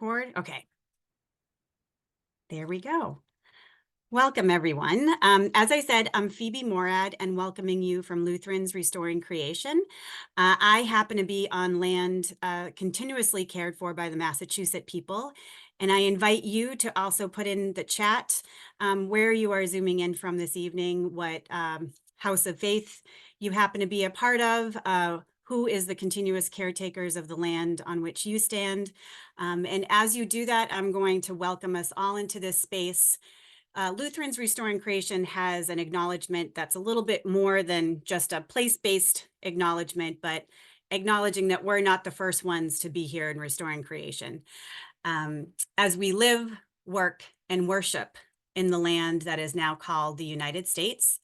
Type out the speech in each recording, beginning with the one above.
Record. Okay. There we go. Welcome, everyone. As I said, I'm Phoebe Morad and welcoming you from Lutherans Restoring Creation. I happen to be on land continuously cared for by the Massachusetts people, and I invite you to also put in the chat where you are zooming in from this evening, what house of faith you happen to be a part of, who is the continuous caretakers of the land on which you stand. And as you do that, I'm going to welcome us all into this space. Lutherans Restoring Creation has an acknowledgement that's a little bit more than just a place-based acknowledgement, but acknowledging that we're not the first ones to be here in Restoring Creation. As we live, work, and worship in the land that is now called the United States,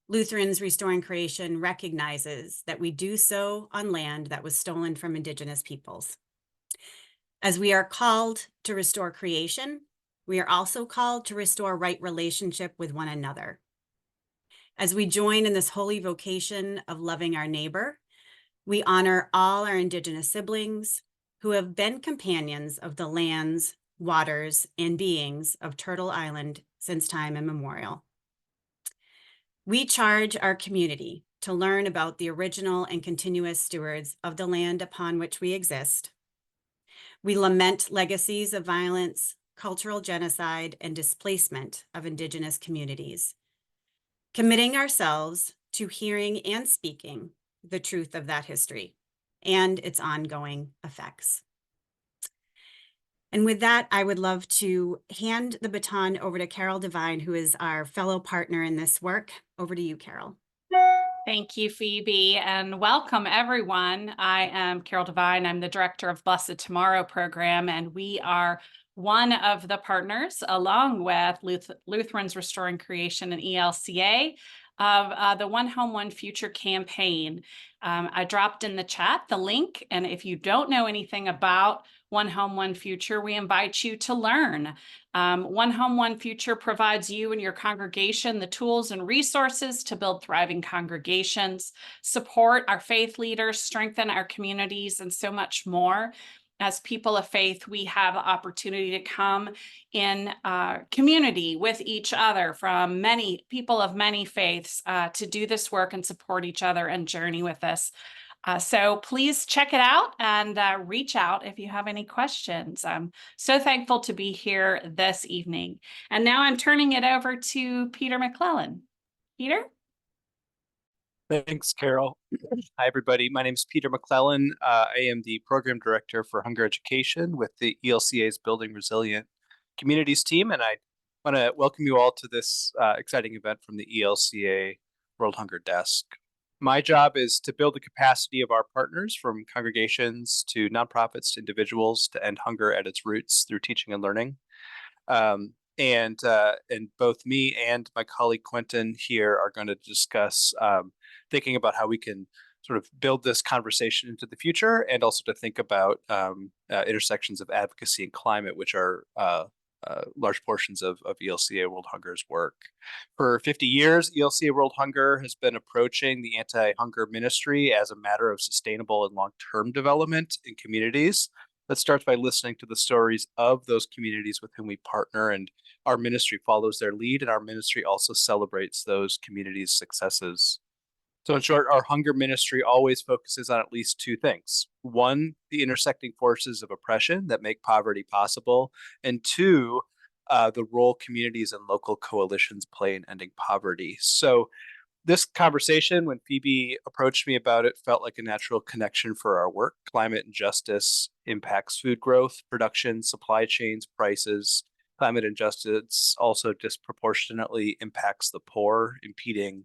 Lutherans Restoring Creation recognizes that we do so on land that was stolen from Indigenous peoples. As we are called to restore creation, we are also called to restore right relationship with one another. As we join in this holy vocation of loving our neighbor, we honor all our Indigenous siblings who have been companions of the lands, waters, and beings of Turtle Island since time immemorial. We charge our community to learn about the original and continuous stewards of the land upon which we exist. We lament legacies of violence, cultural genocide, and displacement of Indigenous communities, committing ourselves to hearing and speaking the truth of that history and its ongoing effects. And with that, I would love to hand the baton over to Carol Devine, who is our fellow partner in this work. Over to you, Carol. Thank you, Phoebe, and welcome everyone. I am Carol Devine. I'm the director of Blessed Tomorrow program, and we are one of the partners, along with Lutherans Restoring Creation and ELCA, of the One Home, One Future campaign. I dropped in the chat the link, and if you don't know anything about One Home, One Future, we invite you to learn. One Home, One Future provides you and your congregation the tools and resources to build thriving congregations, support our faith leaders, strengthen our communities, and so much more. As people of faith, we have the opportunity to come in community with each other from many people of many faiths to do this work and support each other and journey with us. So please check it out and reach out if you have any questions. I'm so thankful to be here this evening. And now I'm turning it over to Peter McClellan. Peter? Thanks, Carol. Hi, everybody. My name is Peter McClellan. I am the Program Director for Hunger Education with the ELCA's Building Resilient Communities team, and I want to welcome you all to this exciting event from the ELCA World Hunger Desk. My job is to build the capacity of our partners, from congregations to nonprofits to individuals, to end hunger at its roots through teaching and learning. And both me and my colleague Quentin here are going to discuss thinking about how we can sort of build this conversation into the future, and also to think about intersections of advocacy and climate, which are large portions of ELCA World Hunger's work. For 50 years, ELCA World Hunger has been approaching the anti-hunger ministry as a matter of sustainable and long-term development in communities. That starts by listening to the stories of those communities with whom we partner, and our ministry follows their lead, and our ministry also celebrates those communities' successes. So in short, our hunger ministry always focuses on at least two things. One, the intersecting forces of oppression that make poverty possible, and two, the role communities and local coalitions play in ending poverty. So this conversation, when Phoebe approached me about it, felt like a natural connection for our work. Climate injustice impacts food growth, production, supply chains, prices. Climate injustice also disproportionately impacts the poor, impeding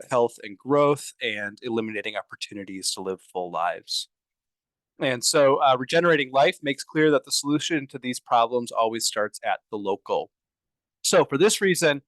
health and growth and eliminating opportunities to live full lives. And so regenerating life makes clear that the solution to these problems always starts at the local. So for this reason,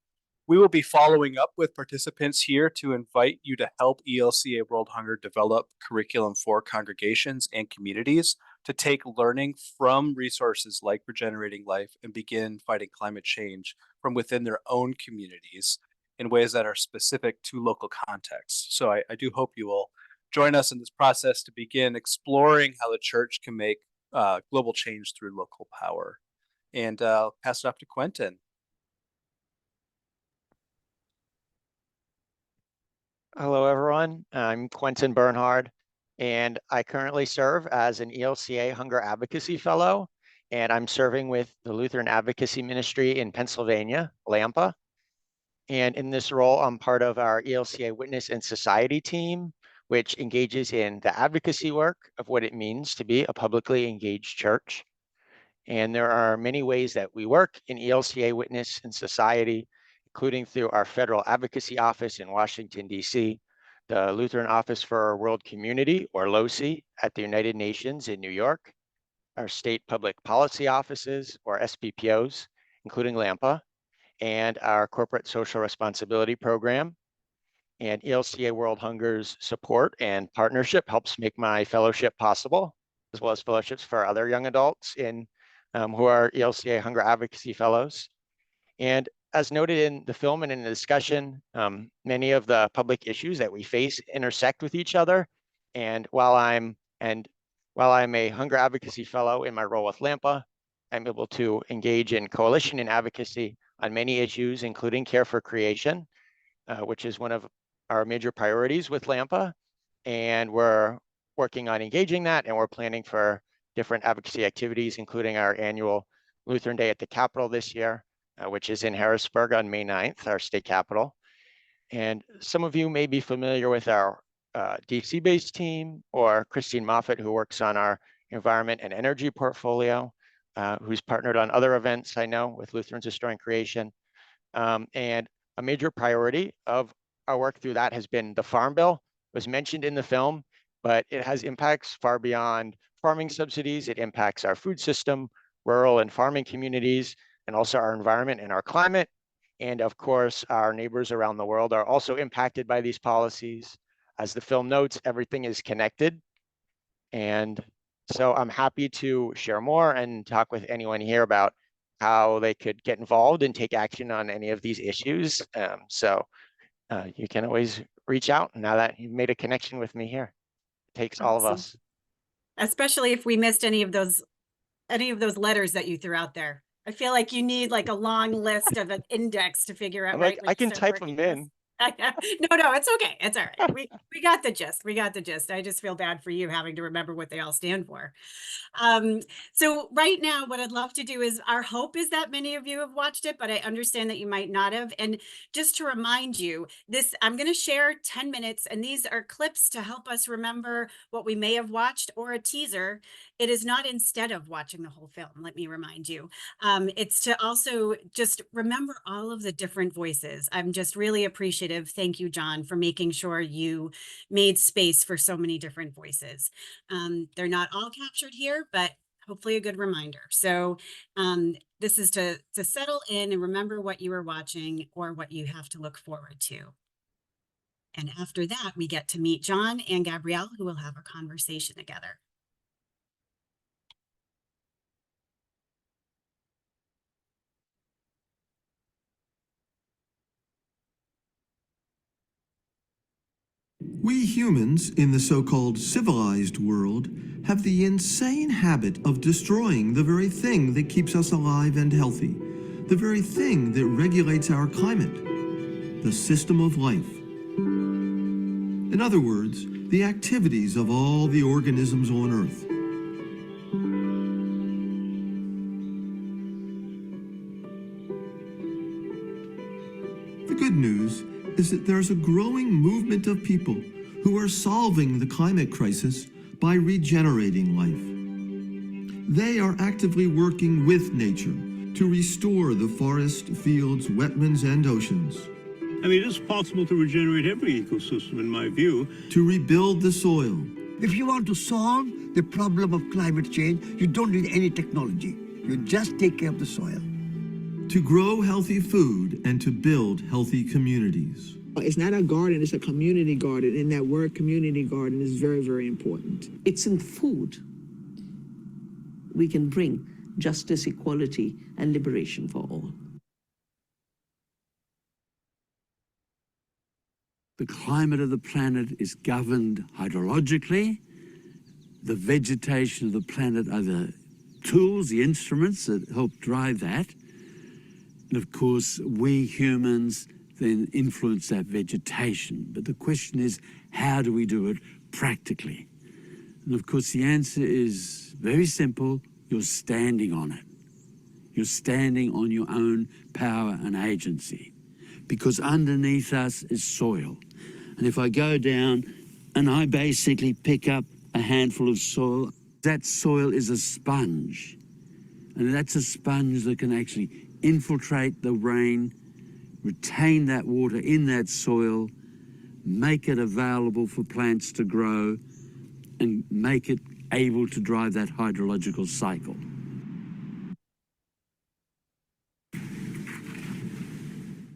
we will be following up with participants here to invite you to help ELCA World Hunger develop curriculum for congregations and communities to take learning from resources like Regenerating Life and begin fighting climate change from within their own communities in ways that are specific to local contexts. So I do hope you will join us in this process to begin exploring how the church can make global change through local power. And I'll pass it off to Quentin. Hello, everyone. I'm Quentin Bernhard, and I currently serve as an ELCA Hunger Advocacy Fellow, and I'm serving with the Lutheran Advocacy Ministry in Pennsylvania, LAMPA. And in this role, I'm part of our ELCA Witness and Society team, which engages in the advocacy work of what it means to be a publicly engaged church. And there are many ways that we work in ELCA Witness and Society, including through our Federal Advocacy Office in Washington, D.C., the Lutheran Office for World Community, or LOCI, at the United Nations in New York, our state public policy offices, or SPPOs, including LAMPA, and our Corporate Social Responsibility Program. And ELCA World Hunger's support and partnership helps make my fellowship possible, as well as fellowships for other young adults who are ELCA Hunger Advocacy Fellows. And as noted in the film and in the discussion, many of the public issues that we face intersect with each other. And while I'm a Hunger Advocacy Fellow in my role with LAMPA, I'm able to engage in coalition and advocacy on many issues, including care for creation, which is one of our major priorities with LAMPA. And we're working on engaging that, and we're planning for different advocacy activities, including our annual Lutheran Day at the Capitol this year, which is in Harrisburg on May 9th, our state capital. And some of you may be familiar with our DC-based team, or Christine Moffett, who works on our environment and energy portfolio, who's partnered on other events, I know, with Lutherans Restoring Creation. And a major priority of our work through that has been the Farm Bill. It was mentioned in the film, but it has impacts far beyond farming subsidies. It impacts our food system, rural and farming communities, and also our environment and our climate. And of course, our neighbors around the world are also impacted by these policies. As the film notes, everything is connected. And so I'm happy to share more and talk with anyone here about how they could get involved and take action on any of these issues. You can always reach out now that you've made a connection with me here. It takes all of Awesome. us. Especially if we missed any of those letters that you threw out there. I feel like you need like a long list of an index to figure out. I'm right like, when I you can start type working them this. in. No, it's okay. It's all right. We got the gist. We got the gist. I just feel bad for you having to remember what they all stand for. So right now, what I'd love to do is, our hope is that many of you have watched it, but I understand that you might not have. And just to remind you, I'm going to share 10 minutes, and these are clips to help us remember what we may have watched, or a teaser. It is not instead of watching the whole film, let me remind you. It's to also just remember all of the different voices. I'm just really appreciative. Thank you, John, for making sure you made space for so many different voices. They're not all captured here, but hopefully a good reminder. So this is to settle in and remember what you were watching or what you have to look forward to. And after that, we get to meet John and Gabrielle, who will have a conversation together. We humans in the so-called civilized world have the insane habit of destroying the very thing that keeps us alive and healthy, the very thing that regulates our climate, the system of life. In other words, the activities of all the organisms on Earth. The good news is that there's a growing movement of people who are solving the climate crisis by regenerating life. They are actively working with nature to restore the forest, fields, wetlands, and oceans. I mean, it's possible to regenerate every ecosystem, in my view. To rebuild the soil. If you want to solve the problem of climate change, you don't need any technology. You just take care of the soil. To grow healthy food and to build healthy communities. It's not a garden, it's a community garden, and that word community garden is very, very important. It's in food we can bring justice, equality, and liberation for all. The climate of the planet is governed hydrologically. the vegetation of the planet are the tools, the instruments that help drive that. And of course, we humans then influence that vegetation. But the question is, how do we do it practically? And of course, the answer is very simple. You're standing on it. You're standing on your own power and agency, because underneath us is soil. And if I go down and I basically pick up a handful of soil, that soil is a sponge. And that's a sponge that can actually infiltrate the rain, retain that water in that soil, make it available for plants to grow, and make it able to drive that hydrological cycle.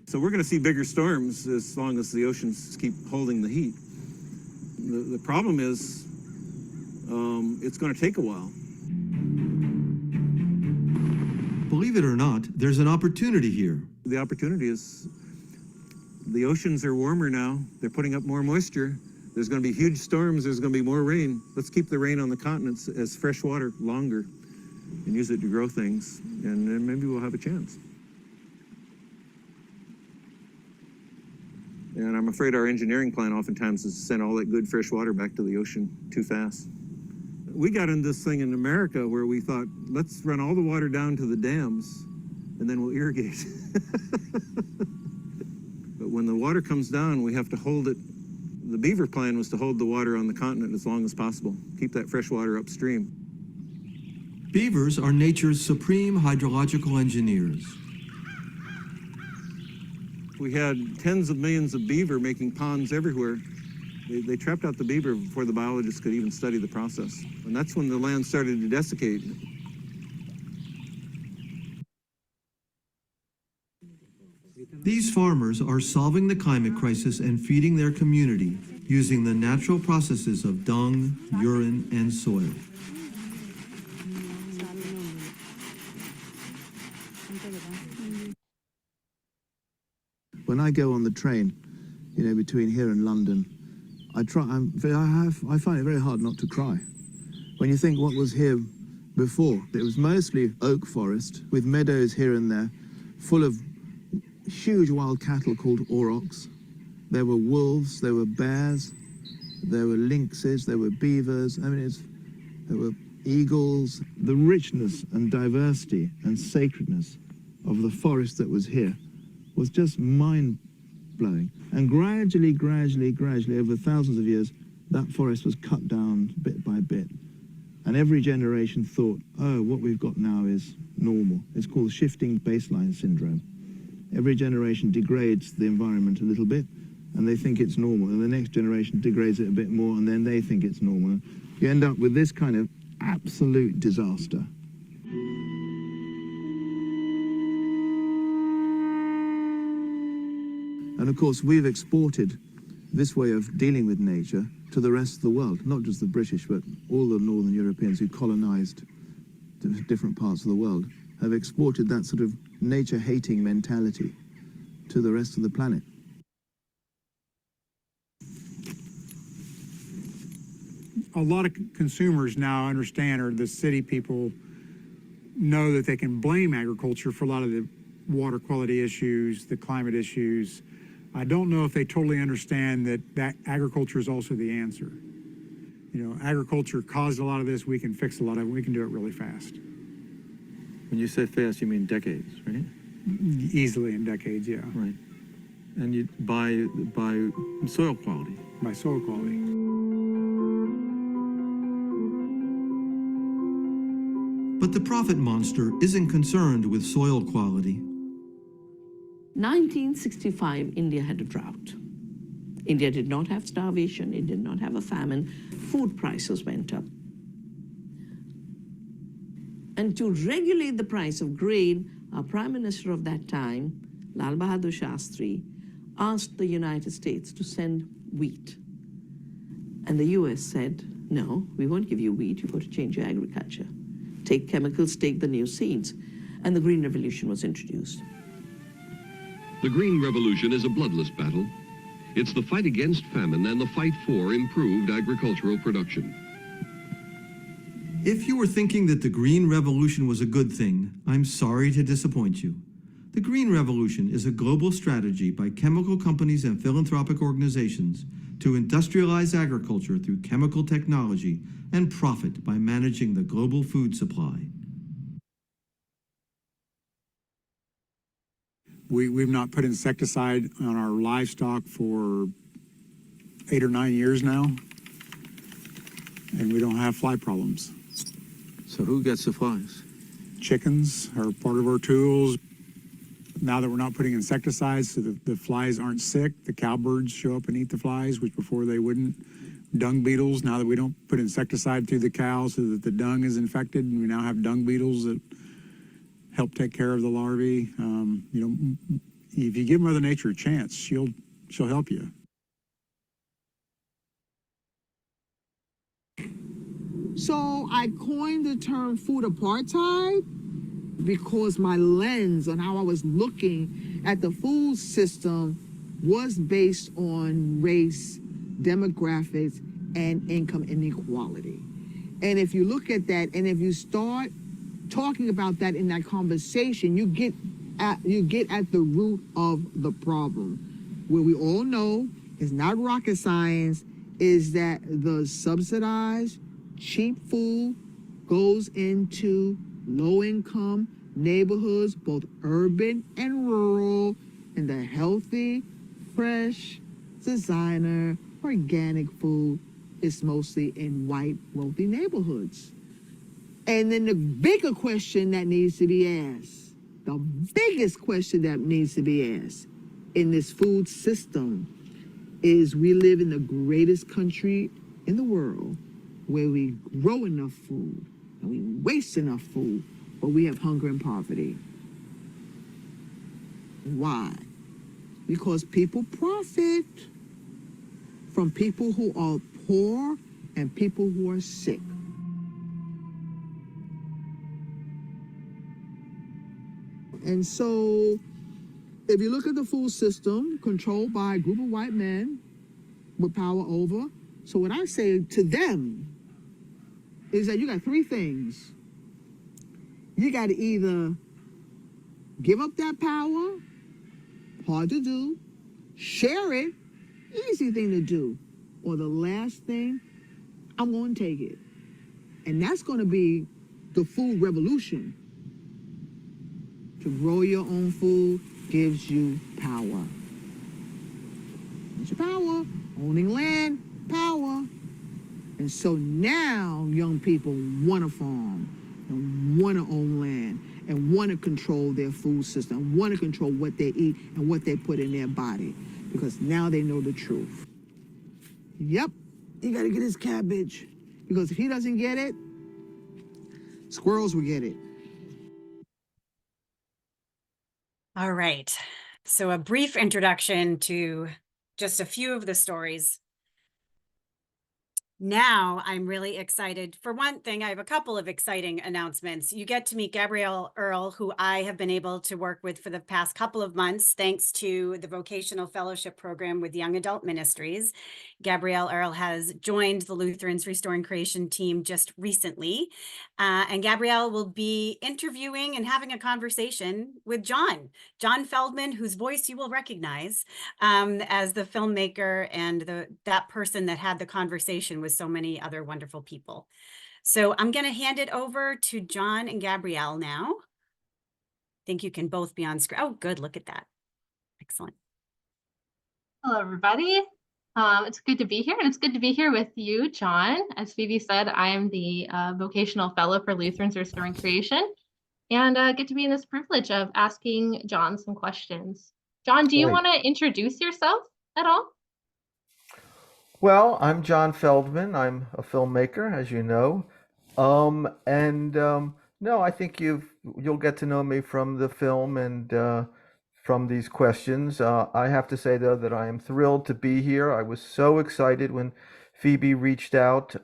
So we're going to see bigger storms as long as the oceans keep holding the heat. The problem is it's going to take a while. Believe it or not, there's an opportunity here. The opportunity is the oceans are warmer now. They're putting up more moisture. There's going to be huge storms. There's going to be more rain. Let's keep the rain on the continents as fresh water longer and use it to grow things. And then maybe we'll have a chance. And I'm afraid our engineering plan oftentimes is to send all that good fresh water back to the ocean too fast. We got into this thing in America where we thought, let's run all the water down to the dams and then we'll irrigate. But when the water comes down, we have to hold it. The Beaver plan was to hold the water on the continent as long as possible, keep that fresh water upstream. Beavers are nature's supreme hydrological engineers. We had tens of millions of beaver making ponds everywhere. They trapped out the beaver before the biologists could even study the process. And that's when the land started to desiccate. These farmers are solving the climate crisis and feeding their community using the natural processes of dung, urine, and soil. When I go on the train, you know, between here and London, I find it very hard not to cry. When you think what was here before, it was mostly oak forest with meadows here and there, full of huge wild cattle called aurochs. There were wolves, there were bears, there were lynxes, there were beavers. I mean, there were eagles. The richness and diversity and sacredness of the forest that was here was just mind-blowing. And gradually, over thousands of years, that forest was cut down bit by bit. And every generation thought, oh, what we've got now is normal. It's called shifting baseline syndrome. Every generation degrades the environment a little bit, and they think it's normal. And the next generation degrades it a bit more, and then they think it's normal. You end up with this kind of absolute disaster. And of course, we've exported this way of dealing with nature to the rest of the world, not just the British, but all the Northern Europeans who colonized different parts of the world have exported that sort of nature-hating mentality to the rest of the planet. A lot of consumers now understand, or the city people know, that they can blame agriculture for a lot of the water quality issues, the climate issues. I don't know if they totally understand that agriculture is also the answer. You know, agriculture caused a lot of this. We can fix a lot of it. We can do it really fast. When you say fast, you mean decades, right? Easily in decades, yeah. Right. And you by soil quality. By soil quality. But the profit monster isn't concerned with soil quality. 1965, India had a drought. India did not have starvation, it did not have a famine. Food prices went up. And to regulate the price of grain, our Prime Minister of that time, Lal Bahadur Shastri, asked the United States to send wheat. And the US said, no, we won't give you wheat, you've got to change your agriculture. Take chemicals, take the new seeds. And the Green Revolution was introduced. The Green Revolution is a bloodless battle. It's the fight against famine and the fight for improved agricultural production. If you were thinking that the Green Revolution was a good thing, I'm sorry to disappoint you. The Green Revolution is a global strategy by chemical companies and philanthropic organizations to industrialize agriculture through chemical technology and profit by managing the global food supply. We've not put insecticide on our livestock for 8 or 9 years now, and we don't have fly problems. So who gets the flies? Chickens are part of our tools. Now that we're not putting insecticides, so the flies aren't sick, the cowbirds show up and eat the flies, which before they wouldn't. Dung beetles, now that we don't put insecticide through the cow so that the dung is infected, and we now have dung beetles that help take care of the larvae. If you give Mother Nature a chance, she'll help you. So I coined the term food apartheid because my lens on how I was looking at the food system was based on race, demographics, and income inequality. And if you look at that, and if you start talking about that in that conversation, you get at the root of the problem. Where we all know is not rocket science, is that the subsidized cheap food goes into low-income neighborhoods, both urban and rural, and the healthy, fresh, designer, organic food is mostly in white, wealthy neighborhoods. And then the bigger question that needs to be asked, the biggest question that needs to be asked in this food system is we live in the greatest country in the world where we grow enough food and we waste enough food, but we have hunger and poverty. Why? Because people profit from people who are poor and people who are sick. And so, if you look at the food system controlled by a group of white men with power over, so what I say to them is that you got three things. You got to either give up that power, hard to do, share it, easy thing to do, or the last thing, I'm going to take it. And that's going to be the food revolution. To grow your own food gives you power. Gives you power, owning land, power. And so now young people want to farm and want to own land and want to control their food system, want to control what they eat and what they put in their body, because now they know the truth. Yep, he got to get his cabbage, because if he doesn't get it, squirrels will get it. All right. So a brief introduction to just a few of the stories. Now I'm really excited. For one thing, I have a couple of exciting announcements. You get to meet Gabrielle Earl, who I have been able to work with for the past couple of months, thanks to the Vocational Fellowship Program with Young Adult Ministries. Gabrielle Earl has joined the Lutherans Restoring Creation team just recently. And Gabrielle will be interviewing and having a conversation with John Feldman, whose voice you will recognize as the filmmaker and that person that had the conversation with so many other wonderful people. So I'm going to hand it over to John and Gabrielle now. I think you can both be on screen. Oh, good. Look at that. Excellent. Hello, everybody. It's good to be here, and it's good to be here with you, John. As Phoebe said, I am the Vocational Fellow for Lutherans Restoring Creation, and get to be in this privilege of asking John some questions. John, do you want to introduce yourself at all? Well, I'm John Feldman. I'm a filmmaker, as you know. No, I think you'll get to know me from the film and from these questions. I have to say, though, that I am thrilled to be here. I was so excited when Phoebe reached out.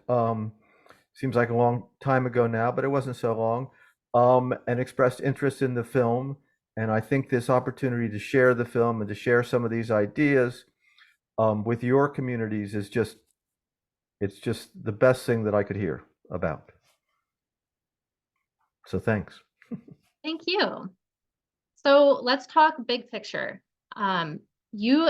Seems like a long time ago now, but it wasn't so long, and expressed interest in the film. And I think this opportunity to share the film and to share some of these ideas with your communities is it's just the best thing that I could hear about. So thanks. Thank you. So let's talk big picture. You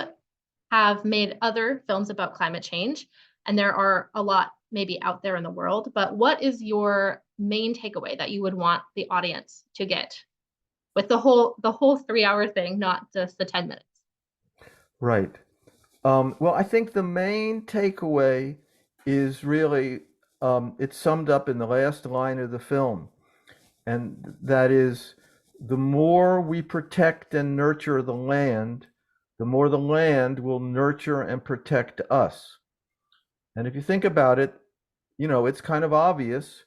have made other films about climate change, and there are a lot maybe out there in the world, but what is your main takeaway that you would want the audience to get with the whole 3-hour thing, not just the 10 minutes? Right. Well, I think the main takeaway is really it's summed up in the last line of the film, and that is, the more we protect and nurture the land, the more the land will nurture and protect us. And if you think about it, it's kind of obvious,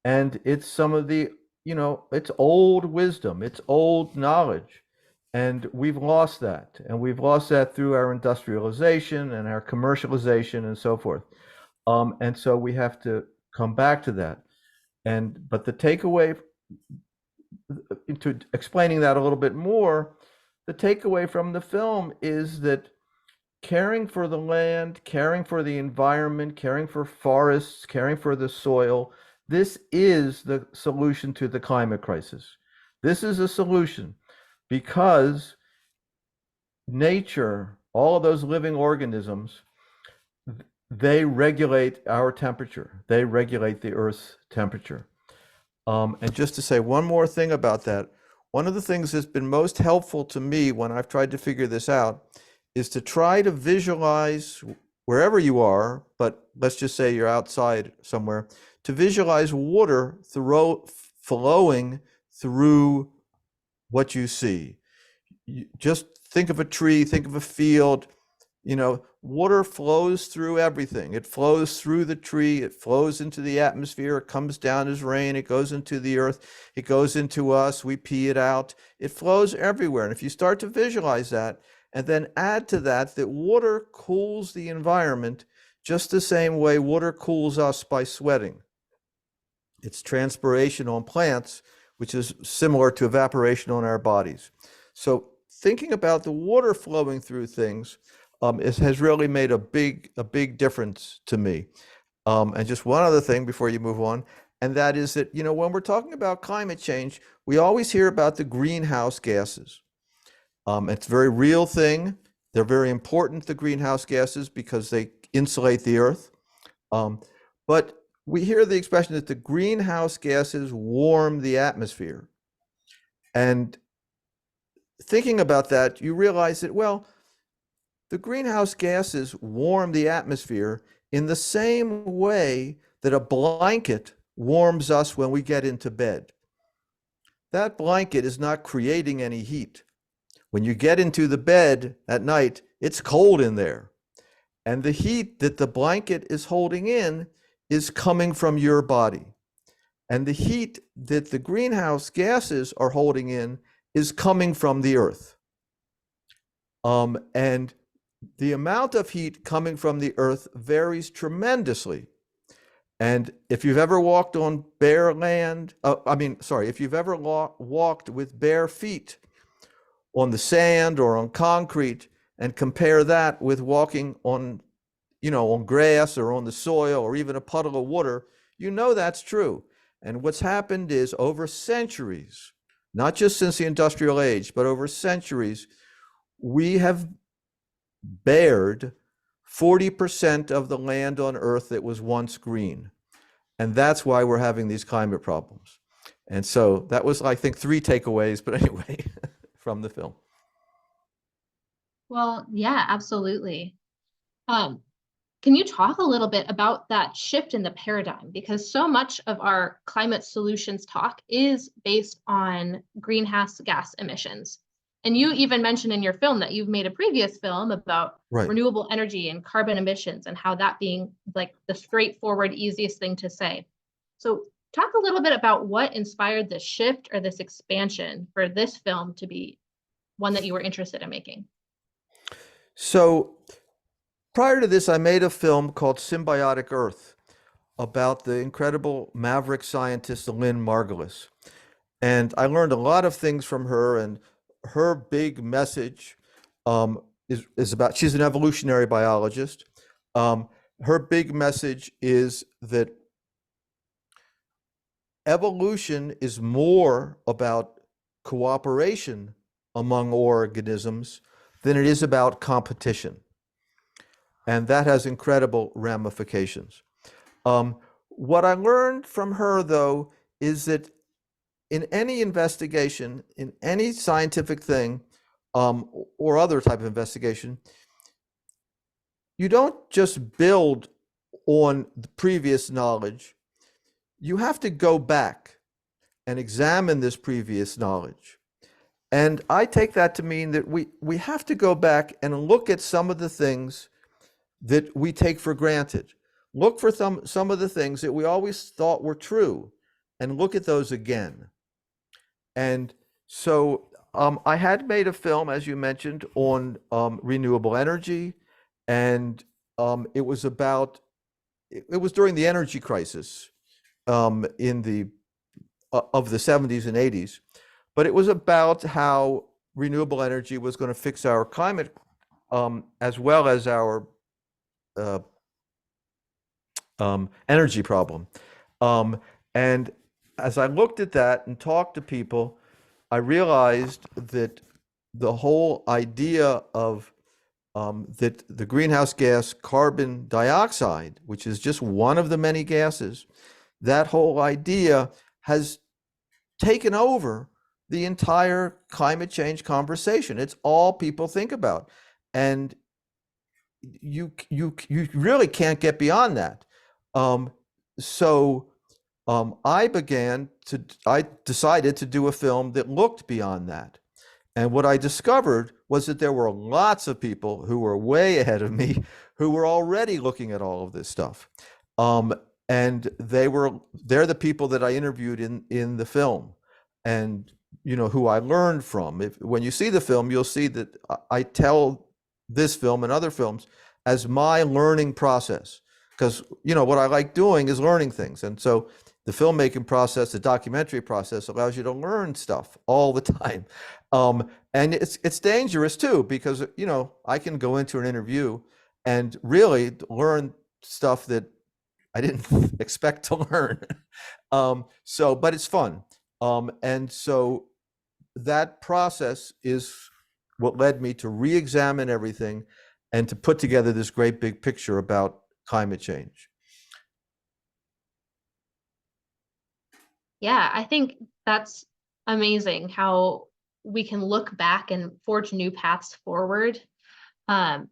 and it's some of the, it's old wisdom, it's old knowledge. And we've lost that. And we've lost that through our industrialization and our commercialization and so forth. And so we have to come back to that. But the takeaway, to explaining that a little bit more, the takeaway from the film is that caring for the land, caring for the environment, caring for forests, caring for the soil, this is the solution to the climate crisis. This is a solution because nature, all of those living organisms, they regulate our temperature. They regulate the Earth's temperature. And just to say one more thing about that, one of the things that's been most helpful to me when I've tried to figure this out is to try to visualize wherever you are, but let's just say you're outside somewhere, to visualize water flowing through what you see. Just think of a tree, think of a field. Water flows through everything. It flows through the tree, it flows into the atmosphere, it comes down as rain, it goes into the earth, it goes into us, we pee it out. It flows everywhere. And if you start to visualize that, and then add to that water cools the environment just the same way water cools us by sweating. It's transpiration on plants, which is similar to evaporation on our bodies. So thinking about the water flowing through things has really made a big difference to me. And just one other thing before you move on, and that is that, when we're talking about climate change, we always hear about the greenhouse gases. It's a very real thing. They're very important, the greenhouse gases, because they insulate the earth. But we hear the expression that the greenhouse gases warm the atmosphere. And thinking about that, you realize that, well, the greenhouse gases warm the atmosphere in the same way that a blanket warms us when we get into bed. That blanket is not creating any heat. When you get into the bed at night, it's cold in there. And the heat that the blanket is holding in is coming from your body. And the heat that the greenhouse gases are holding in is coming from the earth. And the amount of heat coming from the earth varies tremendously. And if you've ever walked on bare land, if you've ever walked with bare feet on the sand or on concrete, and compare that with walking on, on grass or on the soil or even a puddle of water, that's true. And what's happened is, over centuries, not just since the industrial age, but over centuries, we have bared 40% of the land on Earth that was once green. And that's why we're having these climate problems. And so that was, I think, 3 takeaways, but anyway, from the film. Well, yeah, absolutely. Can you talk a little bit about that shift in the paradigm? Because so much of our climate solutions talk is based on greenhouse gas emissions. And you even mentioned in your film that you've made a previous film about renewable energy and carbon emissions, and how that being like the straightforward, easiest thing to say. So talk a little bit about what inspired this shift or this expansion for this film to be one that you were interested in making. So prior to this, I made a film called Symbiotic Earth about the incredible maverick scientist Lynn Margulis. And I learned a lot of things from her, and her big message is about, she's an evolutionary biologist. Her big message is that evolution is more about cooperation among organisms than it is about competition. And that has incredible ramifications. What I learned from her, though, is that in any investigation, in any scientific thing, or other type of investigation, you don't just build on the previous knowledge. You have to go back and examine this previous knowledge. And I take that to mean that we have to go back and look at some of the things that we take for granted. Look for some of the things that we always thought were true and look at those again. And so I had made a film, as you mentioned, on renewable energy, and it was during the energy crisis in the 70s and 80s, but it was about how renewable energy was going to fix our climate as well as our energy problem. And as I looked at that and talked to people, I realized that the whole idea of that the greenhouse gas carbon dioxide, which is just one of the many gases, that whole idea has taken over the entire climate change conversation. It's all people think about. And you really can't get beyond that. So I decided to do a film that looked beyond that. And what I discovered was that there were lots of people who were way ahead of me who were already looking at all of this stuff. And they're the people that I interviewed in the film, and who I learned from. When you see the film, you'll see that I tell this film and other films as my learning process, because what I like doing is learning things. And so the filmmaking process, the documentary process, allows you to learn stuff all the time. And it's dangerous too, because I can go into an interview and really learn stuff that I didn't expect to learn. But it's fun. And so that process is what led me to re-examine everything and to put together this great big picture about climate change. Yeah, I think that's amazing how we can look back and forge new paths forward. And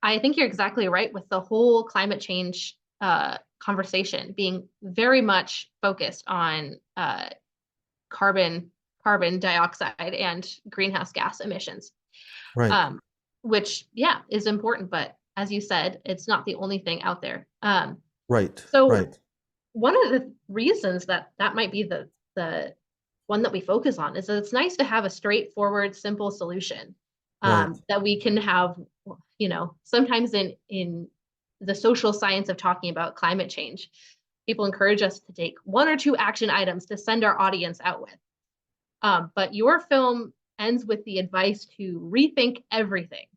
I think you're exactly right with the whole climate change conversation being very much focused on carbon dioxide and greenhouse gas emissions. Right. Which, is important, but as you said, it's not the only thing out there. Right. So right. one of the reasons that might be the one that we focus on is that it's nice to have a straightforward, simple solution that we can have. Sometimes in the social science of talking about climate change, people encourage us to take 1 or 2 action items to send our audience out with. But your film ends with the advice to rethink everything.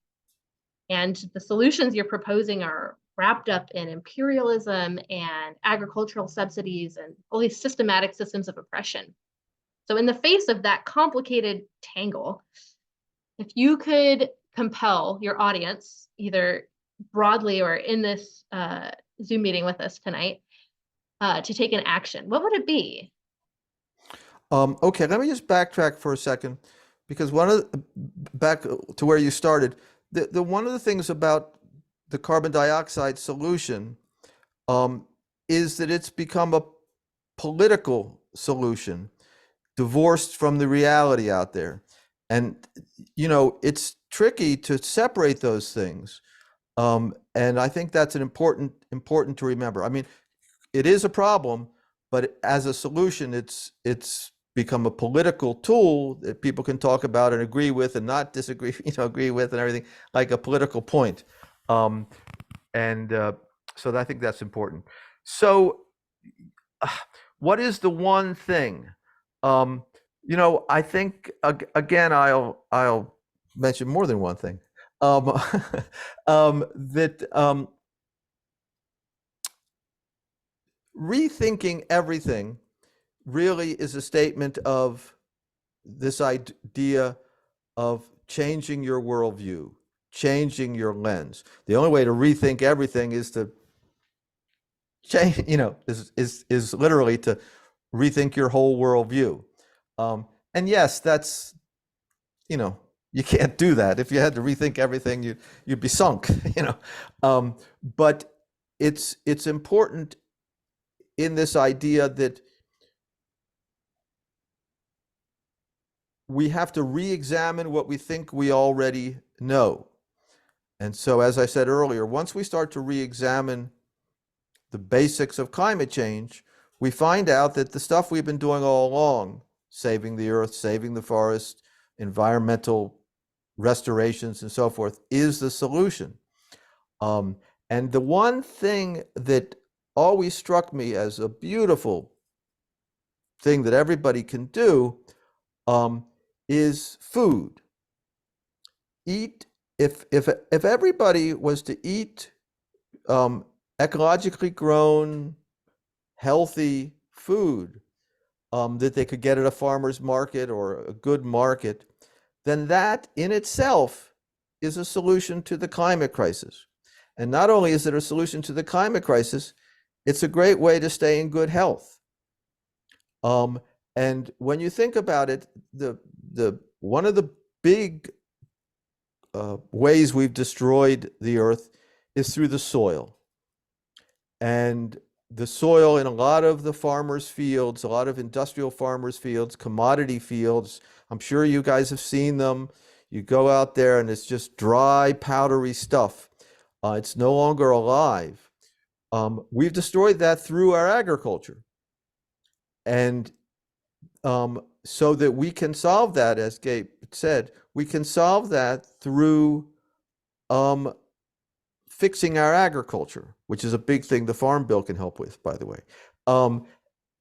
And the solutions you're proposing are wrapped up in imperialism and agricultural subsidies and all these systematic systems of oppression. So in the face of that complicated tangle, if you could compel your audience, either broadly or in this Zoom meeting with us tonight, to take an action, what would it be? Okay, let me just backtrack for a second, because back to where you started, the one of the things about the carbon dioxide solution is that it's become a political solution, divorced from the reality out there. And it's tricky to separate those things. And I think that's an important to remember. I mean, it is a problem, but as a solution, it's become a political tool that people can talk about and agree with and not disagree, agree with and everything, like a political point. So I think that's important. So what is the one thing? I think, again, I'll mention more than one thing. Rethinking everything really is a statement of this idea of changing your worldview, changing your lens. The only way to rethink everything is to change, is literally to rethink your whole worldview. And yes, that's, you can't do that. If you had to rethink everything, you'd be sunk, but it's important in this idea that we have to re-examine what we think we already know. And so, as I said earlier, once we start to re-examine the basics of climate change, we find out that the stuff we've been doing all along, saving the earth, saving the forest, environmental restorations and so forth, is the solution. And the one thing that always struck me as a beautiful thing that everybody can do is food. If everybody was to eat ecologically grown, healthy food that they could get at a farmer's market or a good market, then that in itself is a solution to the climate crisis. And not only is it a solution to the climate crisis, it's a great way to stay in good health. And when you think about it, one of the big ways we've destroyed the earth is through the soil. And the soil in a lot of the farmers' fields, a lot of industrial farmers' fields, commodity fields, I'm sure you guys have seen them. You go out there and it's just dry, powdery stuff. It's no longer alive. We've destroyed that through our agriculture. And so that we can solve that, as Gabe said, we can solve that through fixing our agriculture, which is a big thing the Farm Bill can help with, by the way.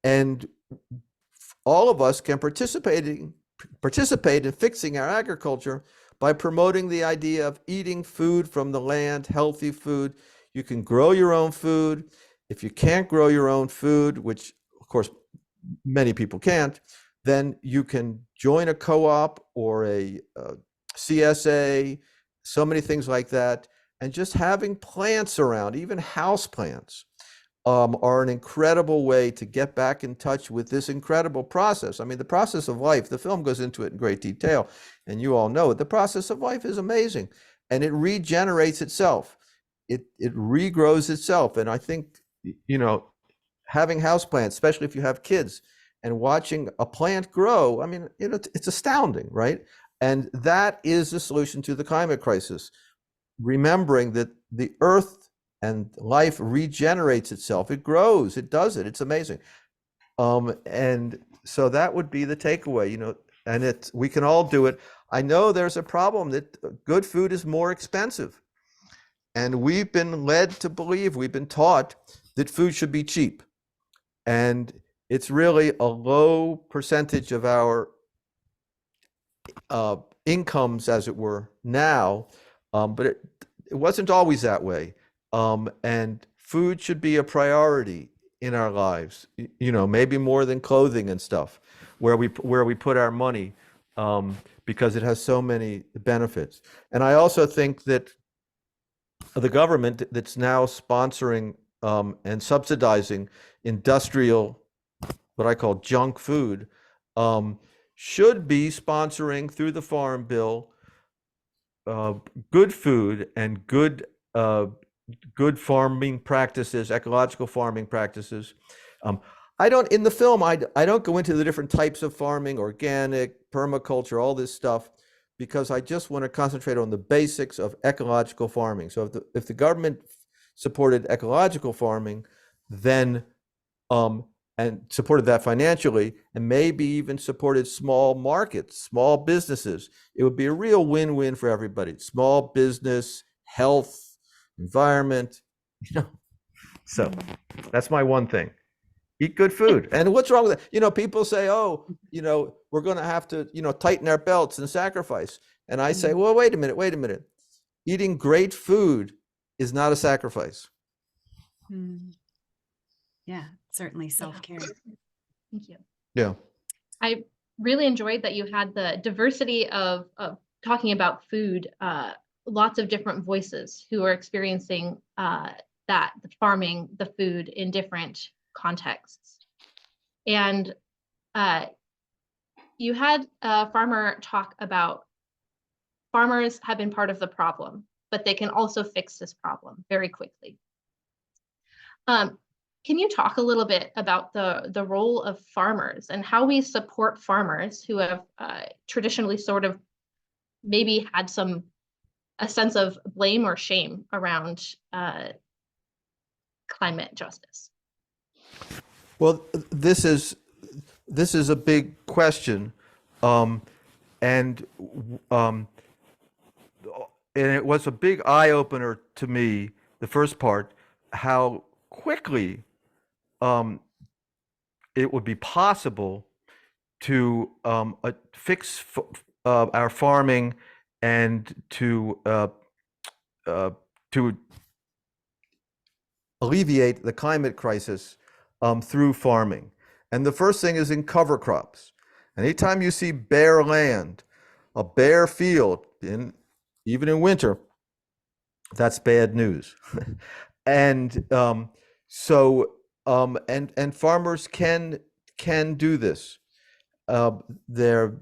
And all of us can participate in fixing our agriculture by promoting the idea of eating food from the land, healthy food. You can grow your own food. If you can't grow your own food, which of course many people can't, then you can join a co-op or a CSA, so many things like that. And just having plants around, even house plants, are an incredible way to get back in touch with this incredible process. I mean, the process of life, the film goes into it in great detail, and you all know it. The process of life is amazing, and it regenerates itself. It regrows itself. And I think, having houseplants, especially if you have kids, and watching a plant grow, I mean, it's astounding, right? And that is the solution to the climate crisis. Remembering that the earth and life regenerates itself. It grows, it does it, it's amazing. And so that would be the takeaway, and we can all do it. I know there's a problem that good food is more expensive. And we've been led to believe, we've been taught that food should be cheap. And it's really a low percentage of our incomes, as it were, now, but it wasn't always that way. And food should be a priority in our lives, maybe more than clothing and stuff, where we put our money, because it has so many benefits. And I also think that the government that's now sponsoring and subsidizing industrial, what I call junk food, should be sponsoring through the Farm Bill good food and good farming practices, ecological farming practices. In the film, I don't go into the different types of farming, organic, permaculture, all this stuff, because I just want to concentrate on the basics of ecological farming. So if the government supported ecological farming, then and supported that financially, and maybe even supported small markets, small businesses, it would be a real win-win for everybody. Small business, health, environment, So that's my one thing. Eat good food. And what's wrong with that? People say, oh, we're going to have to, tighten our belts and sacrifice. And I say, well, wait a minute. Eating great food is not a sacrifice. Yeah, certainly self-care. Thank you. Yeah. I really enjoyed that you had the diversity of talking about food, lots of different voices who are experiencing that, the farming, the food in different contexts. And you had a farmer talk about farmers have been part of the problem, but they can also fix this problem very quickly. Can you talk a little bit about the role of farmers and how we support farmers who have traditionally sort of maybe had a sense of blame or shame around climate justice? Well, this is a big question, and it was a big eye opener to me. The first part, how quickly it would be possible to fix our farming and to alleviate the climate crisis through farming. And the first thing is in cover crops. Anytime you see bare land, a bare field, even in winter, that's bad news. And and farmers can do this. They're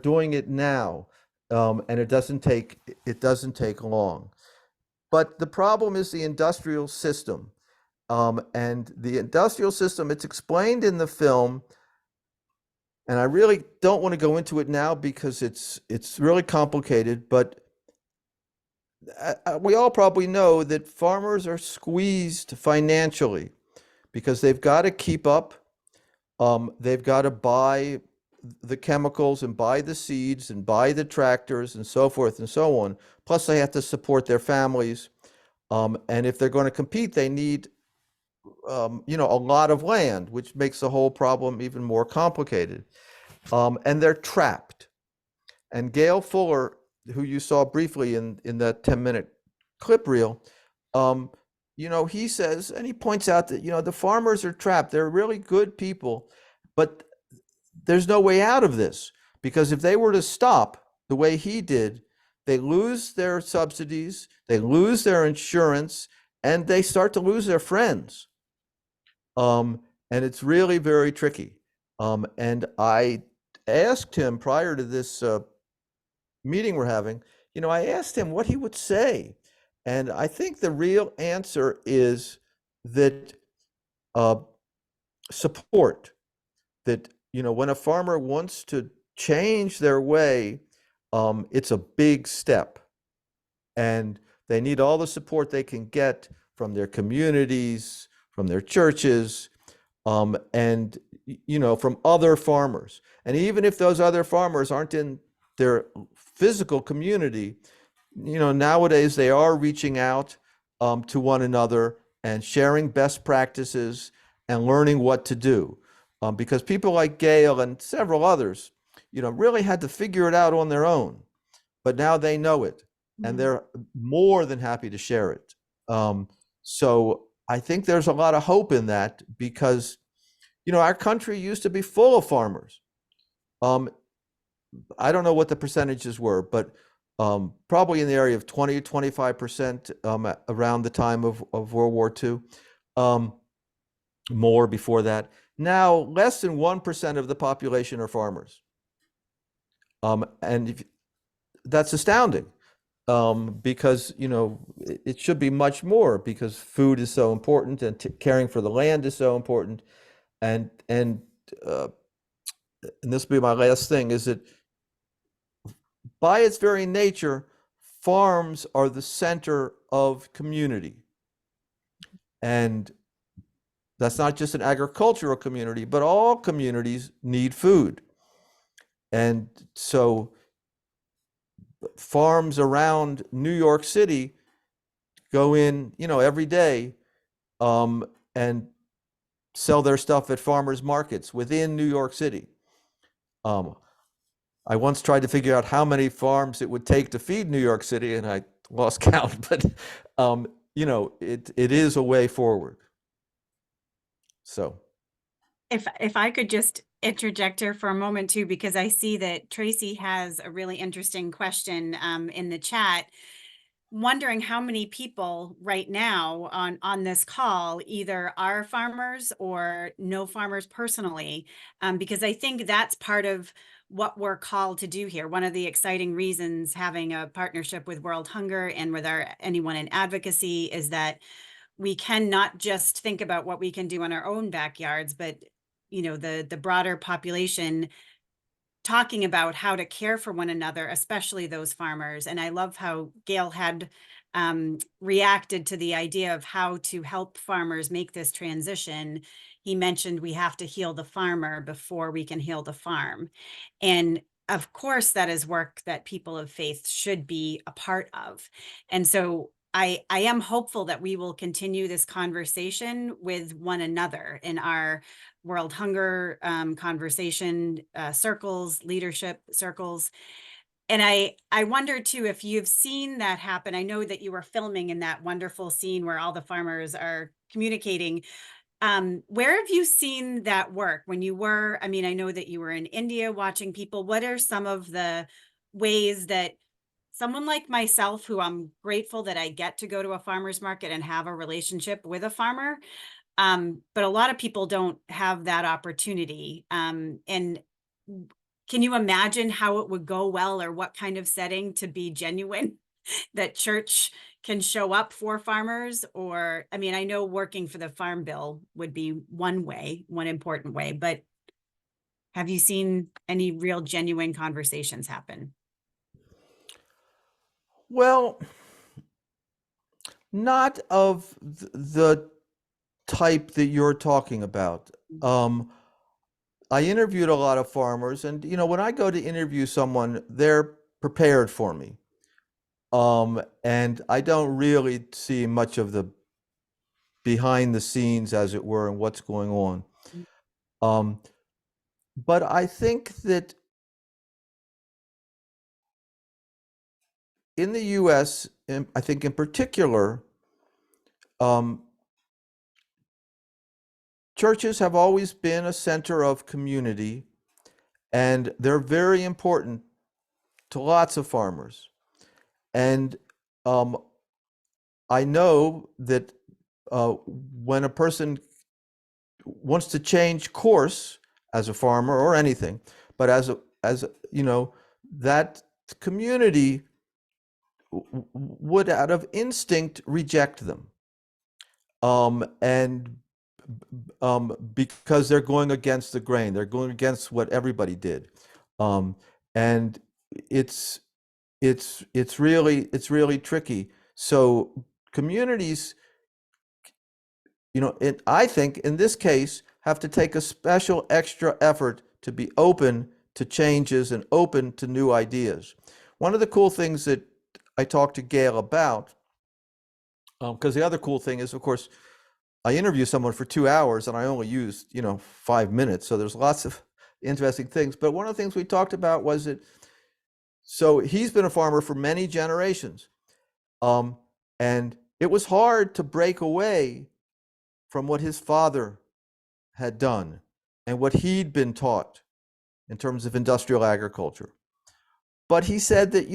doing it now, and it doesn't take long. But the problem is the industrial system, and the industrial system. It's explained in the film, and I really don't want to go into it now because it's really complicated. But we all probably know that farmers are squeezed financially because they've got to keep up. They've got to buy the chemicals and buy the seeds and buy the tractors and so forth and so on. Plus, they have to support their families. And if they're going to compete, they need, a lot of land, which makes the whole problem even more complicated. And they're trapped. And Gail Fuller, who you saw briefly in that 10-minute clip reel, he says, and he points out that, the farmers are trapped. They're really good people, but there's no way out of this, because if they were to stop the way he did, they lose their subsidies, they lose their insurance, and they start to lose their friends. And it's really very tricky. And I asked him prior to this meeting we're having, I asked him what he would say. And I think the real answer is that support, that, when a farmer wants to change their way, it's a big step. And they need all the support they can get from their communities, from their churches, and, from other farmers. And even if those other farmers aren't in their physical community, nowadays they are reaching out to one another and sharing best practices and learning what to do. Because people like Gail and several others, really had to figure it out on their own. But now they know it, and they're more than happy to share it. So I think there's a lot of hope in that, because, our country used to be full of farmers. I don't know what the percentages were, but probably in the area of 20, 25% around the time of World War II, more before that. Now, less than 1% of the population are farmers. And that's astounding, because, it should be much more, because food is so important, and caring for the land is so important. And this will be my last thing, is that by its very nature, farms are the center of community. And that's not just an agricultural community, but all communities need food. And so farms around New York City go in, every day, and sell their stuff at farmers markets within New York City. I once tried to figure out how many farms it would take to feed New York City, and I lost count, but it is a way forward. So If I could just interject here for a moment too, because I see that Tracy has a really interesting question in the chat, wondering how many people right now on this call either are farmers or know farmers personally, because I think that's part of what we're called to do here. One of the exciting reasons having a partnership with World Hunger and with our Anyone in Advocacy is that we can not just think about what we can do in our own backyards, but the broader population talking about how to care for one another, especially those farmers. And I love how Gail had reacted to the idea of how to help farmers make this transition. He mentioned we have to heal the farmer before we can heal the farm. And of course, that is work that people of faith should be a part of. And so I am hopeful that we will continue this conversation with one another in our World Hunger conversation circles, leadership circles. And I wonder too, if you've seen that happen. I know that you were filming in that wonderful scene where all the farmers are communicating. Where have you seen that work when you were, I mean, I know that you were in India watching people. What are some of the ways that someone like myself, who I'm grateful that I get to go to a farmer's market and have a relationship with a farmer, but a lot of people don't have that opportunity. And can you imagine how it would go well, or what kind of setting to be genuine that church can show up for farmers? Or, I mean, I know working for the Farm Bill would be one way, one important way, but have you seen any real genuine conversations happen? Well, not of the type that you're talking about. I interviewed a lot of farmers, and when I go to interview someone, they're prepared for me. And I don't really see much of the behind the scenes, as it were, and what's going on. But I think that in the US, I think in particular, churches have always been a center of community, and they're very important to lots of farmers. And I know that when a person wants to change course as a farmer or anything, but as that community would out of instinct reject them. And because they're going against the grain, they're going against what everybody did. And it's really tricky. So communities, I think in this case, have to take a special extra effort to be open to changes and open to new ideas. One of the cool things that I talked to Gail about, because the other cool thing is, of course, I interview someone for 2 hours and I only used, 5 minutes. So there's lots of interesting things. But one of the things we talked about was that, so he's been a farmer for many generations. And it was hard to break away from what his father had done and what he'd been taught in terms of industrial agriculture. But he said that,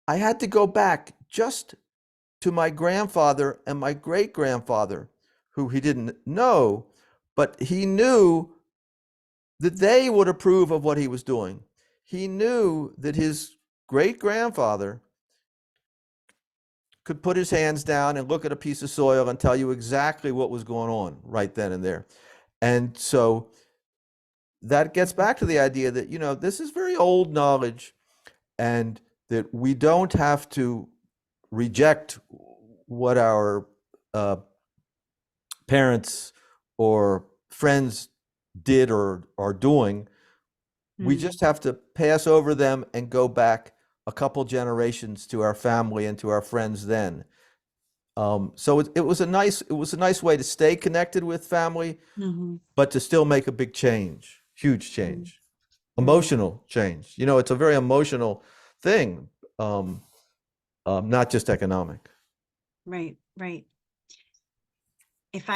I had to go back just to my grandfather and my great-grandfather, who he didn't know, but he knew that they would approve of what he was doing. He knew that his great-grandfather could put his hands down and look at a piece of soil and tell you exactly what was going on right then and there. And so that gets back to the idea that, this is very old knowledge, and that we don't have to reject what our parents or friends did or are doing. We just have to pass over them and go back a couple generations to our family and to our friends then. So it was a nice way to stay connected with family, but to still make a big change, huge change, emotional change. It's a very emotional thing, not just economic. Right. If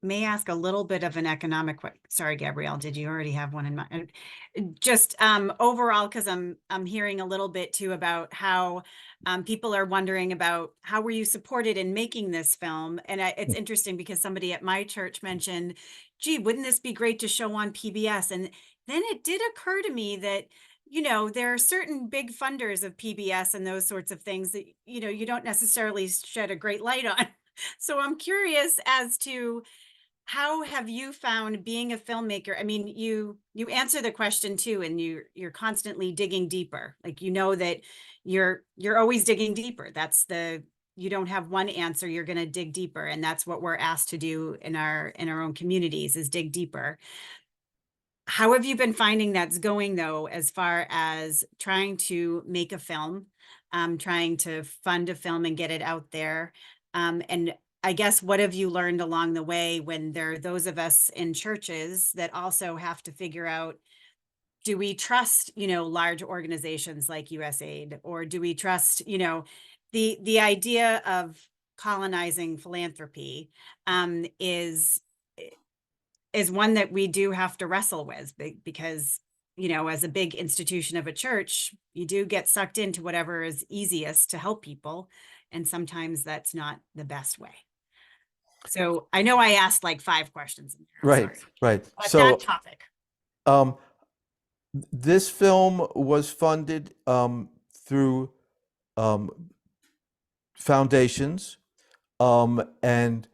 may ask a little bit of an economic sorry, Gabrielle, did you already have one in mind? Just overall, because I'm hearing a little bit too about how people are wondering about how were you supported in making this film? And it's interesting because somebody at my church mentioned, gee, wouldn't this be great to show on PBS? And then it did occur to me that, you know, there are certain big funders of PBS and those sorts of things that, you know, you don't necessarily shed a great light on. So I'm curious as to how have you found being a filmmaker? I mean, you answer the question too, and you're constantly digging deeper. Like, you know that you're always digging deeper. That's you don't have one answer, you're going to dig deeper, and that's what we're asked to do in our own communities, is dig deeper. How have you been finding that's going, though, as far as trying to make a film, trying to fund a film and get it out there? And I guess, what have you learned along the way when there are those of us in churches that also have to figure out, do we trust, you know, large organizations like USAID, or do we trust, you know, the idea of colonizing philanthropy is one that we do have to wrestle with, because, you know, as a big institution of a church, you do get sucked into whatever is easiest to help people. And sometimes that's not the best way. So I know I asked like 5 questions in there. Right, right. But So, that topic. this film was funded through foundations, and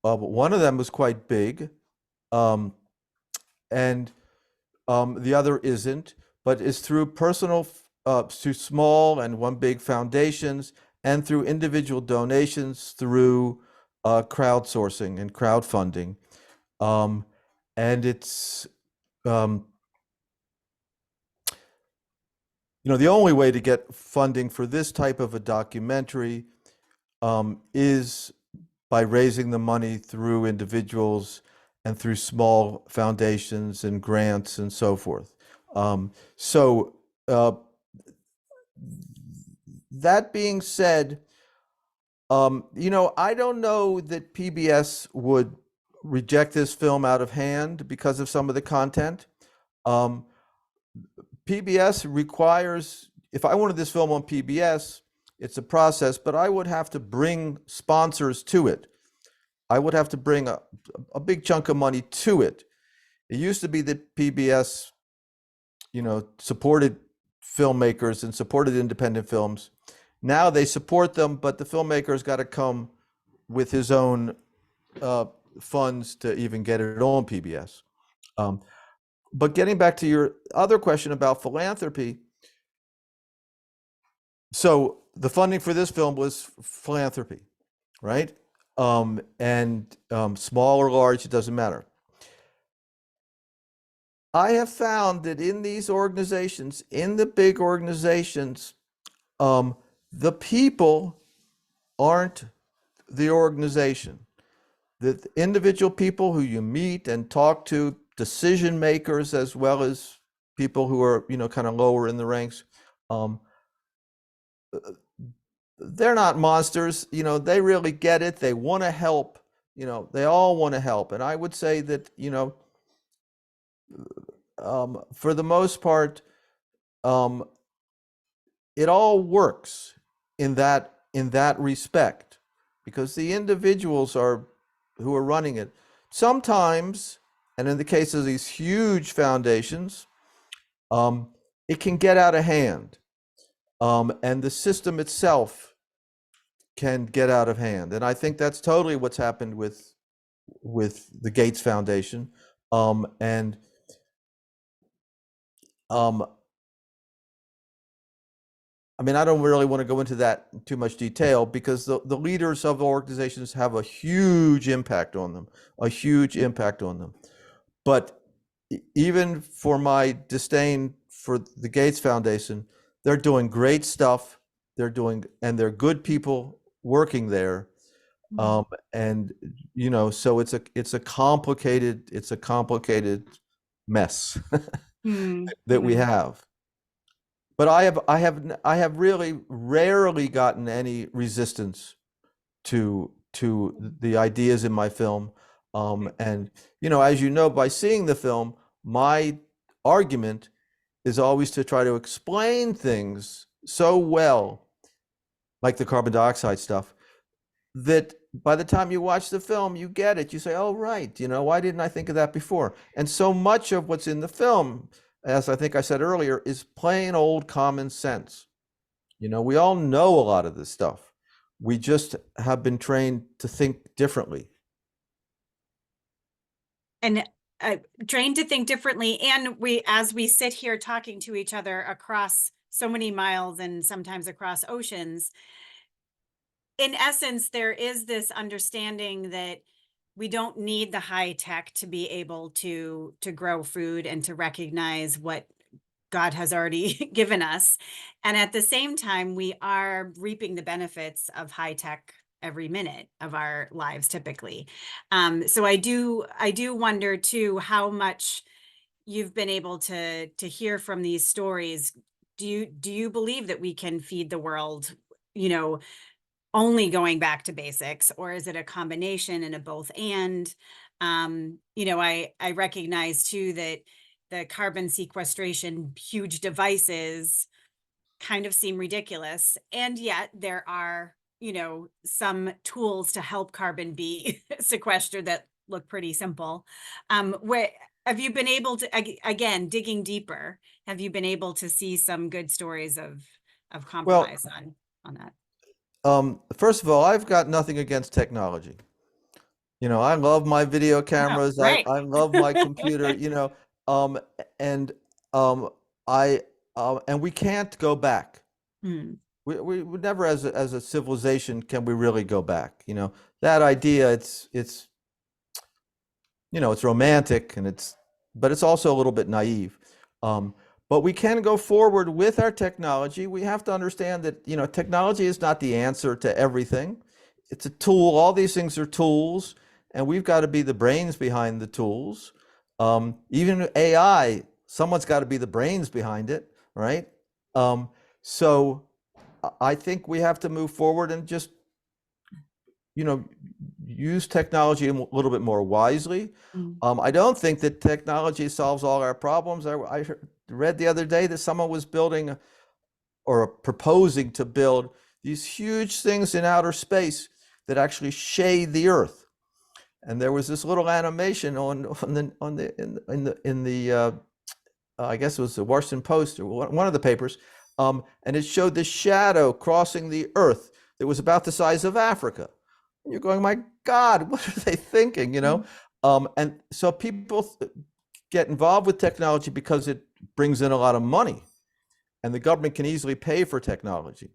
one of them was quite big, and the other isn't, but it's through through small and one big foundations, and through individual donations, through crowdsourcing and crowdfunding. And it's, you know, the only way to get funding for this type of a documentary is by raising the money through individuals and through small foundations and grants and so forth. That being said, you know, I don't know that PBS would reject this film out of hand because of some of the content. PBS requires, if I wanted this film on PBS, it's a process, but I would have to bring sponsors to it. I would have to bring a big chunk of money to it. It used to be that PBS, you know, supported filmmakers and supported independent films. Now they support them, but the filmmaker's got to come with his own funds to even get it on PBS. But getting back to your other question about philanthropy, so the funding for this film was philanthropy, right? And small or large, it doesn't matter. I have found that in these organizations, in the big organizations, the people aren't the organization. The individual people who you meet and talk to, decision makers as well as people who are, you know, kind of lower in the ranks, they're not monsters. You know, they really get it. They want to help. You know, they all want to help. And I would say that, you know, for the most part, it all works in that respect, because the individuals who are running it sometimes, and in the case of these huge foundations, it can get out of hand, and the system itself can get out of hand. And I think that's totally what's happened with the Gates Foundation, and I mean, I don't really want to go into that in too much detail, because the leaders of the organizations have a huge impact on them, But even for my disdain for the Gates Foundation, they're doing great stuff. They're good people working there. And, you know, so it's a complicated mess that we have. But I have really rarely gotten any resistance to the ideas in my film. And, as you know, by seeing the film, my argument is always to try to explain things so well, like the carbon dioxide stuff, that by the time you watch the film, you get it. You say, oh, right, why didn't I think of that before? And so much of what's in the film, as I think I said earlier, is plain old common sense. We all know a lot of this stuff. We just have been trained to think differently. And trained to think differently. And as we sit here talking to each other across so many miles and sometimes across oceans, in essence, there is this understanding that we don't need the high tech to be able to grow food and to recognize what God has already given us. And at the same time, we are reaping the benefits of high tech every minute of our lives typically. So I do wonder too how much you've been able to hear from these stories. Do you believe that we can feed the world, only going back to basics, or is it a combination and a both and? I recognize too that the carbon sequestration huge devices kind of seem ridiculous, and yet there are some tools to help carbon be sequestered that look pretty simple. Where have you been able to, again, digging deeper, have you been able to see some good stories of compromise on that? First of all, I've got nothing against technology. I love my video cameras. right. I love my computer, and and we can't go back. We would never, as a civilization, can we really go back? That idea, it's romantic but it's also a little bit naive. But we can go forward with our technology. We have to understand that, technology is not the answer to everything. It's a tool. All these things are tools, and we've got to be the brains behind the tools. Even AI, someone's got to be the brains behind it, right? So I think we have to move forward and just, use technology a little bit more wisely. I don't think that technology solves all our problems. I read the other day that someone was building or proposing to build these huge things in outer space that actually shade the Earth. And there was this little animation in the I guess it was the Washington Post or one of the papers, and it showed this shadow crossing the Earth that was about the size of Africa. And you're going, my God, what are they thinking? And so people get involved with technology because it brings in a lot of money, and the government can easily pay for technology.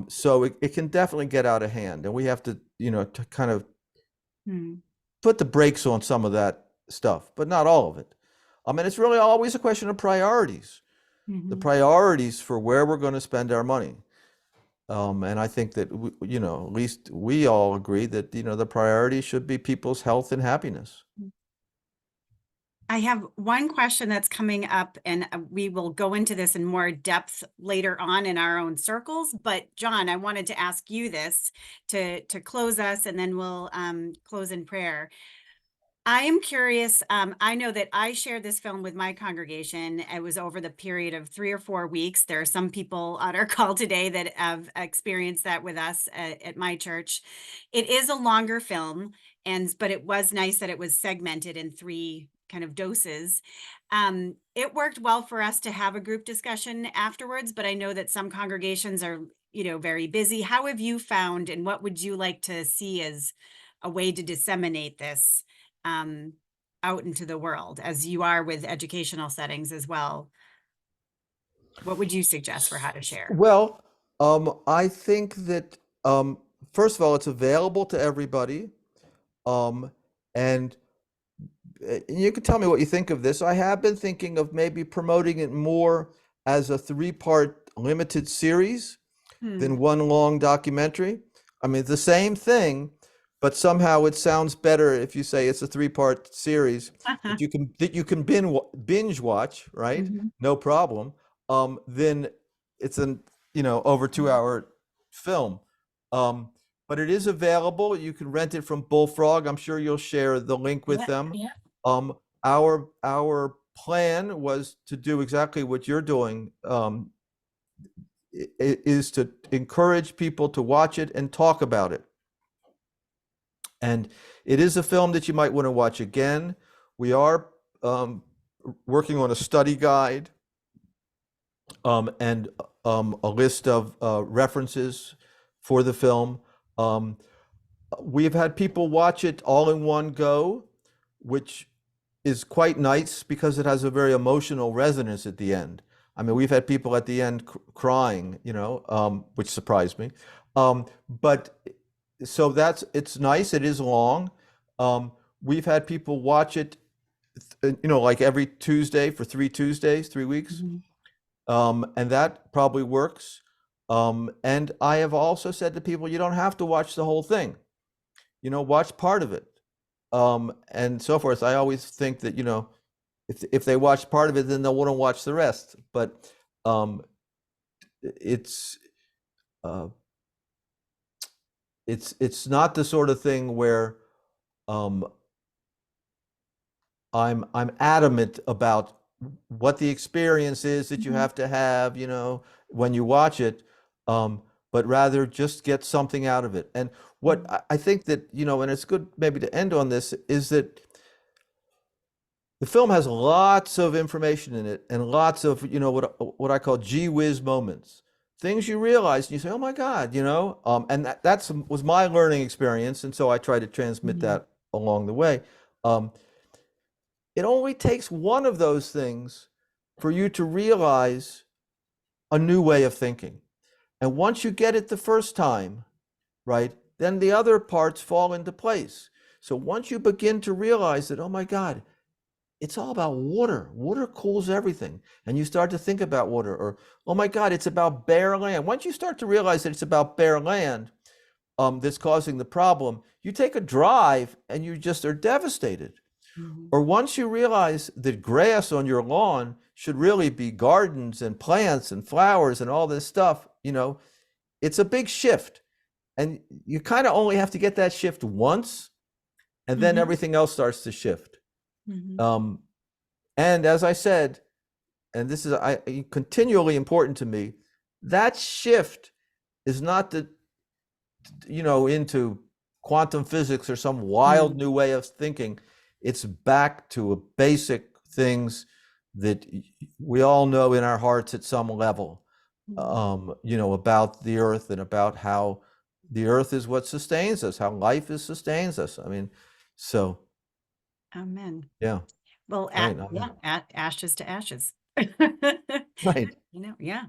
So it can definitely get out of hand, and we have to, to kind of put the brakes on some of that stuff, but not all of it. And it's really always a question of priorities, the priorities for where we're going to spend our money. And I think that, at least we all agree that, the priority should be people's health and happiness. I have one question that's coming up, and we will go into this in more depth later on in our own circles. But John, I wanted to ask you this to close us, and then we'll close in prayer. I am curious. I know that I shared this film with my congregation. It was over the period of 3 or 4 weeks. There are some people on our call today that have experienced that with us at my church. It is a longer film, but it was nice that it was segmented in 3 kind of doses. It worked well for us to have a group discussion afterwards, but I know that some congregations are, very busy. How have you found, and what would you like to see as a way to disseminate this out into the world, as you are with educational settings as well? What would you suggest for how to share? Well, I think that, first of all, it's available to everybody. And you can tell me what you think of this. I have been thinking of maybe promoting it more as a 3-part limited series than one long documentary. I mean, it's the same thing, but somehow it sounds better if you say it's a 3-part series that you can binge watch, right? No problem. Then it's an over 2-hour film. but it is available. You can rent it from Bullfrog. I'm sure you'll share the link with them. Yeah. Our plan was to do exactly what you're doing, is to encourage people to watch it and talk about it. And it is a film that you might want to watch again. We are working on a study guide and a list of references for the film. We've had people watch it all in one go, which is quite nice because it has a very emotional resonance at the end. I mean, we've had people at the end crying, which surprised me. But so it's nice. It is long. We've had people watch it, like every Tuesday for 3 Tuesdays, 3 weeks. And that probably works. And I have also said to people, you don't have to watch the whole thing. Watch part of it. And so forth. I always think that, if they watch part of it, then they'll want to watch the rest. But it's not the sort of thing where I'm adamant about what the experience is that you have to have, when you watch it, but rather just get something out of it. And what I think that, and it's good maybe to end on this, is that the film has lots of information in it and lots of, what I call gee whiz moments. Things you realize and you say, oh my God, and that was my learning experience. And so I try to transmit that along the way. It only takes one of those things for you to realize a new way of thinking. And once you get it the first time, right, then the other parts fall into place. So once you begin to realize that, oh my God, it's all about water. Water cools everything. And you start to think about water, or, oh my God, it's about bare land. Once you start to realize that it's about bare land that's causing the problem, you take a drive and you just are devastated. Or once you realize that grass on your lawn should really be gardens and plants and flowers and all this stuff, it's a big shift. And you kind of only have to get that shift once, and then everything else starts to shift. And as I said, and this is continually important to me, that shift is not into quantum physics or some wild new way of thinking. It's back to a basic things that we all know in our hearts at some level, about the earth and about how the earth is what sustains us, how life sustains us. I mean, so. Amen. Yeah. Well, ashes to ashes. Right. Yeah.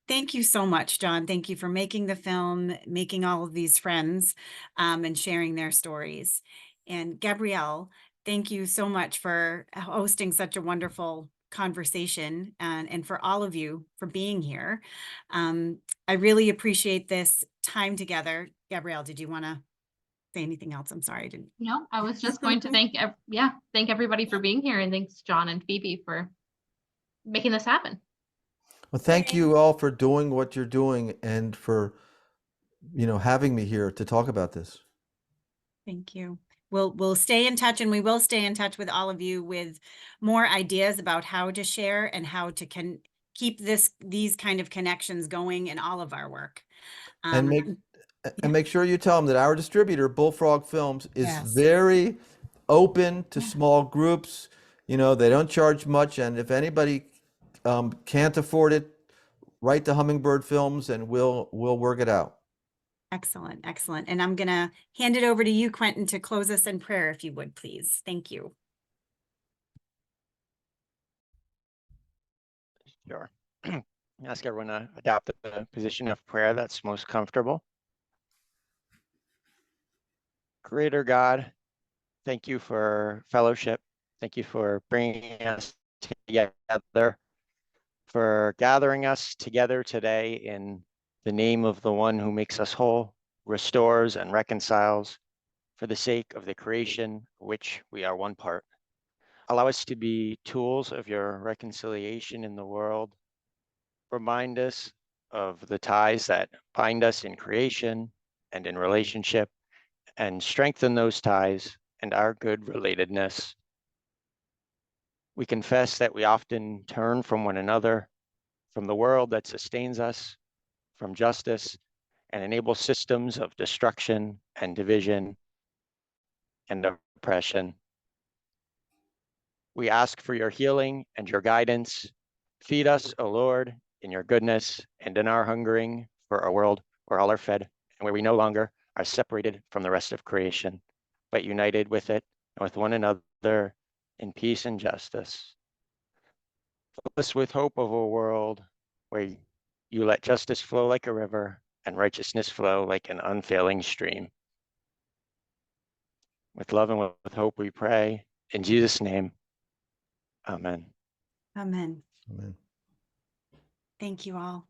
Thank you so much, John. Thank you for making the film, making all of these friends, and sharing their stories. And Gabrielle, thank you so much for hosting such a wonderful conversation, and for all of you for being here. I really appreciate this time together. Gabrielle, did you want to say anything else? I'm sorry, I didn't. No, I was just going to thank everybody for being here, and thanks John and Phoebe for making this happen. Well, thank you all for doing what you're doing and for, having me here to talk about this. Thank you. We'll stay in touch, and we will stay in touch with all of you with more ideas about how to share and how to keep these kind of connections going in all of our work. And make sure you tell them that our distributor, Bullfrog Films, is very open to small groups. They don't charge much, and if anybody can't afford it, write to Hummingbird Films, and we'll work it out. Excellent. And I'm going to hand it over to you, Quentin, to close us in prayer, if you would, please. Thank you. Sure. Ask everyone to adopt the position of prayer that's most comfortable. Creator God, thank you for fellowship. Thank you for bringing us together, for gathering us together today in the name of the one who makes us whole, restores and reconciles, for the sake of the creation, which we are one part. Allow us to be tools of your reconciliation in the world. Remind us of the ties that bind us in creation and in relationship, and strengthen those ties and our good relatedness. We confess that we often turn from one another, from the world that sustains us, from justice, and enables systems of destruction and division and oppression. We ask for your healing and your guidance. Feed us, O Lord, in your goodness and in our hungering for a world where all are fed and where we no longer are separated from the rest of creation, but united with it and with one another in peace and justice. Fill us with hope of a world where you let justice flow like a river and righteousness flow like an unfailing stream. With love and with hope we pray. In Jesus' name, amen. Amen. Amen. Thank you all.